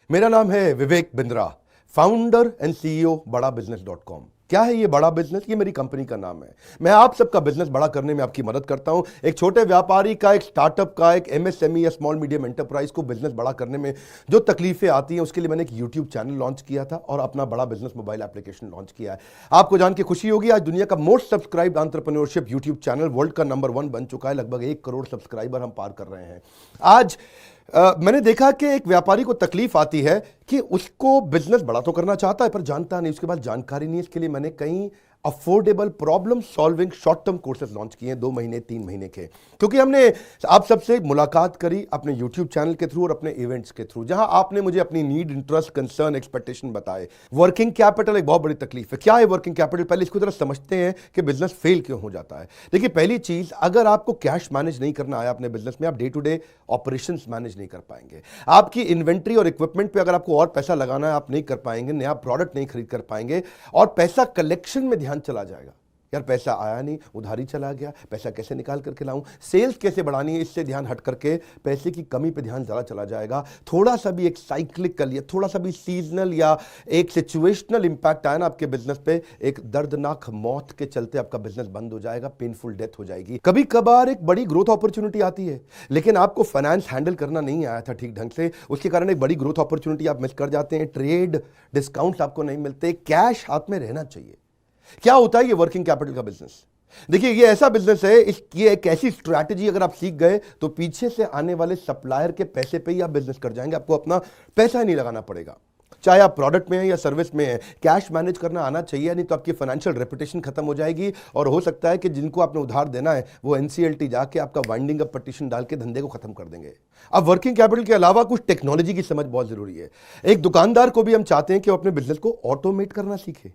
मेरा नाम है Vivek Bindra, founder and CEO बड़ा बिजनेस .com। क्या है ये बड़ा बिजनेस? ये मेरी कंपनी का नाम है। मैं आप सबका बिजनेस बड़ा करने में आपकी मदद करता हूं। एक छोटे व्यापारी का, एक स्टार्टअप का, एक एमएसएमई या स्मॉल मीडियम एंटरप्राइज को बिजनेस बड़ा करने में जो तकलीफें आती हैं, उसके लिए मैंने एक यूट्यूब चैनल लॉन्च किया था और अपना बड़ा बिजनेस मोबाइल एप्लीकेशन लॉन्च किया है। आपको जान के खुशी होगी, आज दुनिया का most subscribed entrepreneurship YouTube channel world का नंबर 1 बन चुका है। लगभग 1 करोड़ सब्सक्राइबर हम पार कर रहे हैं। आज मैंने देखा कि एक व्यापारी को तकलीफ आती है कि उसको बिजनेस बड़ा तो करना चाहता है पर जानता नहीं, उसके पास जानकारी नहीं है। इसके लिए मैंने कई affordable problem solving short term courses launch किए हैं 2 महीने 3 महीने के, क्योंकि हमने आप सबसे मुलाकात करी अपने यूट्यूब चैनल के थ्रू और अपने इवेंट्स के थ्रू, जहां आपने मुझे अपनी नीड, इंटरेस्ट, कंसर्न, एक्सपेक्टेशन बताए। वर्किंग कैपिटल एक बहुत बड़ी तकलीफ है। क्या है वर्किंग कैपिटल? पहले इसको जरा समझते हैं कि बिजनेस फेल क्यों हो जाता है। देखिए, पहली चीज, अगर आपको कैश मैनेज नहीं करना आया अपने बिजनेस में, आप day to day operations manage नहीं कर पाएंगे। आपकी इन्वेंट्री और इक्विपमेंट पे अगर आपको और पैसा लगाना है, आप नहीं कर पाएंगे। नया प्रोडक्ट नहीं खरीद कर पाएंगे और पैसा कलेक्शन में ध्यान चला जाएगा। यार पैसा आया नहीं, उधारी चला गया, पैसा कैसे निकाल करके लाऊं, सेल्स कैसे बढ़ानी है, इससे ध्यान हट करके पैसे की कमी पे ध्यान ज़्यादा चला जाएगा। थोड़ा सा भी एक साइक्लिकल या थोड़ा सा भी सीजनल या एक सिचुएशनल इंपैक्ट आया ना आपके बिजनेस पे, एक दर्दनाक मौत के चलते आपका बिजनेस बंद हो जाएगा, पेनफुल डेथ हो जाएगी। कभी कभार एक बड़ी ग्रोथ अपॉर्चुनिटी आती है, लेकिन आपको फाइनेंस हैंडल करना नहीं आया था ठीक ढंग से, उसके कारण एक बड़ी ग्रोथ अपॉर्चुनिटी आप मिस कर जाते हैं। ट्रेड डिस्काउंट्स आपको नहीं मिलते, कैश हाथ में रहना चाहिए। क्या होता है ये वर्किंग कैपिटल का बिजनेस? देखिए, ये ऐसा बिजनेस है, ये एक ऐसी स्ट्रैटेजी अगर आप सीख गए तो पीछे से आने वाले सप्लायर के पैसे पे ही आप बिजनेस कर जाएंगे। आपको अपना पैसा ही नहीं लगाना पड़ेगा, चाहे आप प्रोडक्ट में है या सर्विस में है। कैश मैनेज करना आना चाहिए, नहीं तो आपकी फाइनेंशियल रेपुटेशन खत्म हो जाएगी और हो सकता है कि जिनको आपने उधार देना है वो एनसीएलटी जाके आपका वाइंडिंग अप पटिशन डाल के धंधे को खत्म कर देंगे। अब वर्किंग कैपिटल के अलावा कुछ टेक्नोलॉजी की समझ बहुत जरूरी है। एक दुकानदार को भी हम चाहते हैं कि वो अपने बिजनेस को ऑटोमेट करना सीखे।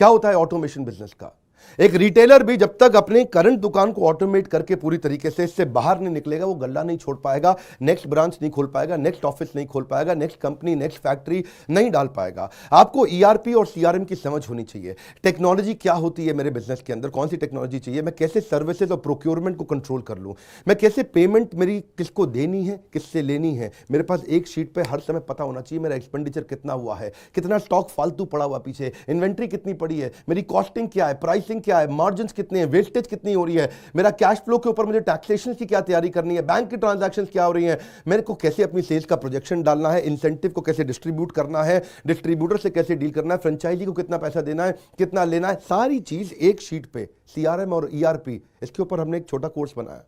क्या होता है ऑटोमेशन बिजनेस का? एक रिटेलर भी जब तक अपने करंट दुकान को ऑटोमेट करके पूरी तरीके से इससे बाहर नहीं निकलेगा, वो गल्ला नहीं छोड़ पाएगा, नेक्स्ट ब्रांच नहीं खोल पाएगा, नेक्स्ट ऑफिस नहीं खोल पाएगा, नेक्स्ट कंपनी, नेक्स्ट फैक्ट्री नहीं डाल पाएगा। आपको ईआरपी और सीआरएम की समझ होनी चाहिए। टेक्नोलॉजी क्या होती है मेरे बिजनेस के अंदर, कौन सी टेक्नोलॉजी चाहिए, मैं कैसे सर्विसेज और प्रोक्योरमेंट को कंट्रोल कर लूं, मैं कैसे पेमेंट मेरी किसको देनी है, किससे लेनी है। मेरे पास एक शीट पे हर समय पता होना चाहिए मेरा एक्सपेंडिचर कितना हुआ है, कितना स्टॉक फालतू पड़ा हुआ पीछे, इन्वेंट्री कितनी पड़ी है, मेरी कॉस्टिंग क्या है, प्राइसिंग क्या है, मार्जिन कितने हैं, वेस्टेज कितनी हो रही है, मेरा कैश फ्लो के ऊपर मुझे टैक्सेशन की क्या तैयारी करनी है, बैंक की ट्रांजैक्शंस क्या हो रही हैं, मेरे को कैसे अपनी सेल्स का प्रोजेक्शन डालना है, इंसेंटिव को कैसे डिस्ट्रीब्यूट करना है, डिस्ट्रीब्यूटर से कैसे डील करना है, फ्रेंचाइजी को कितना पैसा देना है, कितना लेना है, सारी चीज एक शीट पे, सीआरएम और ईआरपी, इसके ऊपर हमने एक छोटा कोर्स बनाया।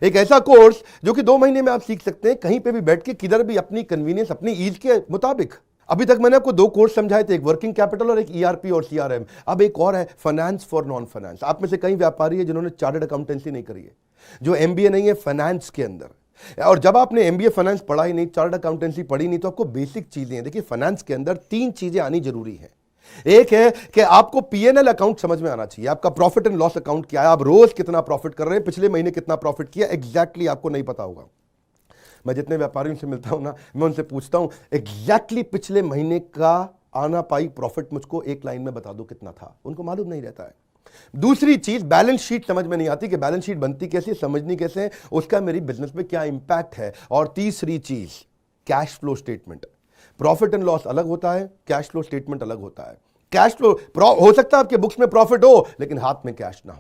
एक ऐसा कोर्स जो कि 2 महीने में आप सीख सकते हैं, कहीं पे भी बैठ के, किधर भी, अपनी कन्वीनियंस, अपनी ईज के मुताबिक। अभी तक मैंने आपको 2 कोर्स समझाए थे, एक वर्किंग कैपिटल और एक ईआरपी और सीआरएम। अब एक और है, फाइनेंस फॉर नॉन फाइनेंस। आप में से कई व्यापारी है जिन्होंने चार्टर्ड अकाउंटेंसी नहीं करी है, जो एमबीए नहीं है फाइनेंस के अंदर। और जब आपने एमबीए फाइनेंस पढ़ा ही नहीं, चार्टर्ड अकाउंटेंसी पढ़ी नहीं, तो आपको बेसिक चीजें हैं। देखिए, फाइनेंस के अंदर 3 चीजें आनी जरूरी है। एक है कि आपको पीएनएल अकाउंट समझ में आना चाहिए, आपका प्रॉफिट एंड लॉस अकाउंट क्या है, आप रोज कितना प्रॉफिट कर रहे हैं, पिछले महीने कितना प्रॉफिट किया, एग्जैक्टली आपको नहीं पता होगा। मैं जितने व्यापारियों से मिलता हूं ना, मैं उनसे पूछता हूं एग्जैक्टली पिछले महीने का आना पाई प्रॉफिट मुझको एक लाइन में बता दो कितना था, उनको मालूम नहीं रहता है। दूसरी चीज, बैलेंस शीट समझ में नहीं आती कि बैलेंस शीट बनती कैसे, समझनी कैसे, उसका मेरी बिजनेस पे क्या इंपैक्ट है। और तीसरी चीज, cash flow statement. Profit and loss अलग होता है, कैश फ्लो स्टेटमेंट अलग होता है। कैश फ्लो हो सकता है आपके बुक्स में प्रॉफिट हो लेकिन हाथ में कैश ना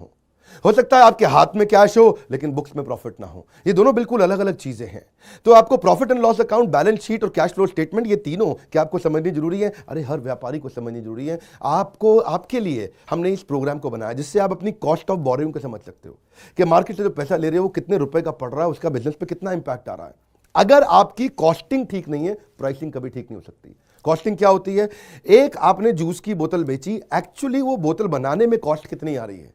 हो सकता है आपके हाथ में कैश हो लेकिन बुक्स में प्रॉफिट ना हो। ये दोनों बिल्कुल अलग अलग चीजें हैं। तो आपको profit and loss account, balance sheet और कैश फ्लो स्टेटमेंट, ये तीनों क्या आपको समझनी जरूरी है? अरे हर व्यापारी को समझनी जरूरी है। आपको, आपके लिए हमने इस प्रोग्राम को बनाया जिससे आप अपनी कॉस्ट ऑफ बोरोइंग को समझ सकते हो कि मार्केट से जो पैसा ले रहे हो वो कितने रुपए का पड़ रहा है, उसका बिजनेस पे कितना इंपैक्ट आ रहा है। अगर आपकी कॉस्टिंग ठीक नहीं है, प्राइसिंग कभी ठीक नहीं हो सकती। कॉस्टिंग क्या होती है? एक आपने जूस की बोतल बेची, एक्चुअली वो बोतल बनाने में कॉस्ट कितनी आ रही है,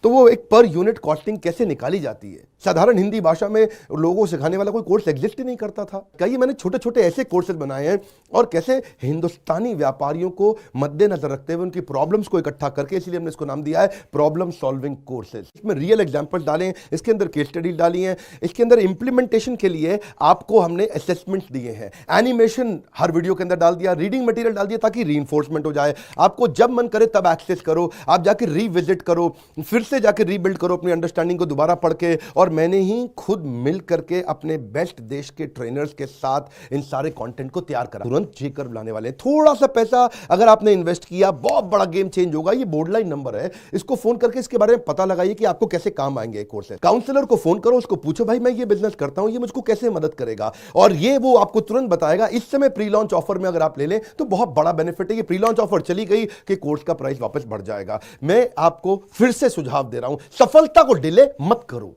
तो वो एक पर यूनिट कॉस्टिंग कैसे निकाली जाती है। साधारण हिंदी भाषा में लोगों को सिखाने वाला कोई कोर्स एग्जिस्ट ही नहीं करता था। कई मैंने छोटे छोटे ऐसे कोर्सेज बनाए हैं और कैसे हिंदुस्तानी व्यापारियों को मद्देनजर रखते हुए उनकी प्रॉब्लम्स को इकट्ठा करके, इसलिए हमने इसको नाम दिया है प्रॉब्लम सॉल्विंग कोर्सेज। इसमें रियल एग्जांपल्स डाले हैं, इसके अंदर केस स्टडी डाली हैं, इसके अंदर इंप्लीमेंटेशन के लिए आपको हमने असेसमेंट्स दिए हैं, एनिमेशन हर वीडियो के अंदर डाल दिया, रीडिंग मटेरियल डाल दिया ताकि रीइंफोर्समेंट हो जाए। आपको जब मन करे तब एक्सेस करो, आप जाके रिविजिट करो, फिर से जाके रीबिल्ड करो अपनी अंडरस्टैंडिंग को दोबारा पढ़ के। और मैंने ही खुद मिल करके अपने बेस्ट देश के ट्रेनर्स के साथ इन सारे कंटेंट को तैयार करा। तुरंत जी कर्व लाने वाले हैं। थोड़ा सा पैसा अगर आपने इन्वेस्ट किया, बहुत बड़ा गेम चेंज होगा। ये बोर्डलाइन नंबर है, इसको फोन करके इसके बारे में पता लगाइए कि आपको कैसे काम आएंगे कोर्स है। काउंसलर को फोन करो, उसको पूछो भाई मैं ये बिजनेस करता हूं, ये मुझको कैसे मदद करेगा, और ये वो आपको तुरंत बताएगा। इस समय प्री लॉन्च ऑफर में अगर आप ले लें तो बहुत बड़ा बेनिफिट है। ये प्री लॉन्च ऑफर चली गई कि कोर्स का प्राइस वापस बढ़ जाएगा। मैं आपको फिर से सुझाव दे रहा हूं, सफलता को डिले मत करो।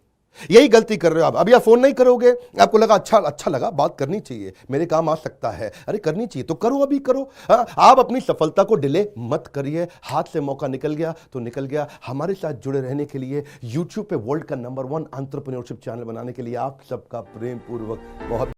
यही गलती कर रहे हो आप। अभी आप फोन नहीं करोगे, आपको लगा अच्छा लगा, बात करनी चाहिए, मेरे काम आ सकता है, अरे करनी चाहिए तो करो, अभी करो। आप अपनी सफलता को डिले मत करिए। हाथ से मौका निकल गया तो निकल गया। हमारे साथ जुड़े रहने के लिए, यूट्यूब पे वर्ल्ड का नंबर 1 एंटरप्रेन्योरशिप चैनल बनाने के लिए आप सबका प्रेम पूर्वक बहुत